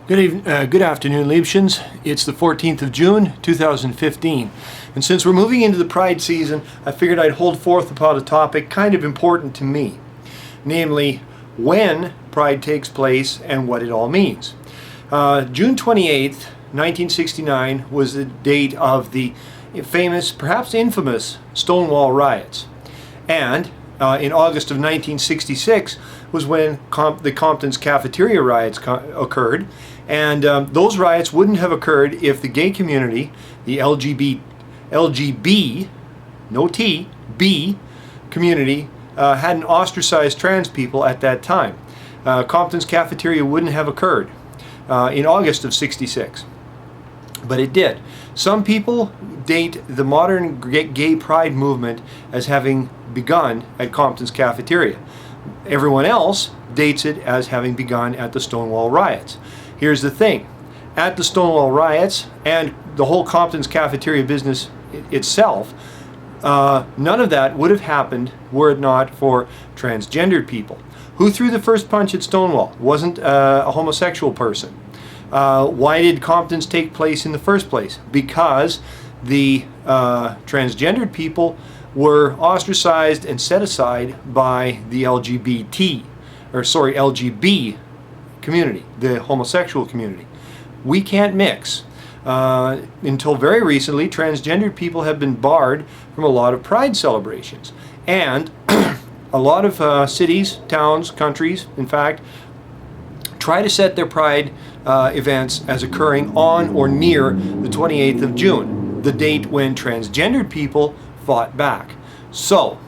Good afternoon, Liebschens. It's the 14th of June, 2015. And since we're moving into the Pride season, I figured I'd hold forth about a topic kind of important to me. Namely, when Pride takes place and what it all means. June 28th, 1969 was the date of the famous, perhaps infamous, Stonewall Riots. And in August of 1966 was when the Compton's Cafeteria riots occurred. And those riots wouldn't have occurred if the gay community, the LGB, no T, B community, hadn't ostracized trans people at that time. Compton's Cafeteria wouldn't have occurred in August of '66. But it did. Some people date the modern gay pride movement as having begun at Compton's Cafeteria. Everyone else dates it as having begun at the Stonewall Riots. Here's the thing. At the Stonewall Riots and the whole Compton's Cafeteria business itself, none of that would have happened were it not for transgendered people. Who threw the first punch at Stonewall? It wasn't a homosexual person. Why did Compton's take place in the first place? Because the transgendered people were ostracized and set aside by the LGB community, the homosexual community. We can't mix. Until very recently, transgendered people have been barred from a lot of pride celebrations. And a lot of cities, towns, countries, in fact, try to set their pride events as occurring on or near the 28th of June, the date when transgendered people fought back. So,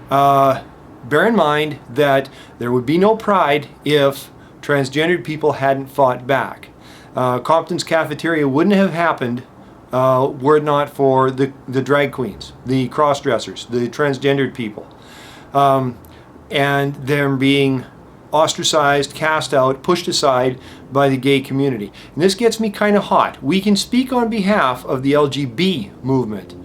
bear in mind that there would be no pride if transgendered people hadn't fought back. Compton's Cafeteria wouldn't have happened were it not for the drag queens, the cross-dressers, the transgendered people, and them being ostracized, cast out, pushed aside by the gay community. And this gets me kind of hot. We can speak on behalf of the LGB movement,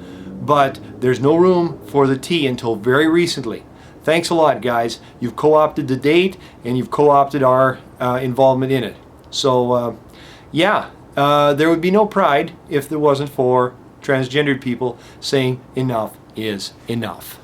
but there's no room for the T until very recently. Thanks a lot, guys. You've co-opted the date and you've co-opted our involvement in it. So there would be no pride if there wasn't for transgendered people saying enough is enough.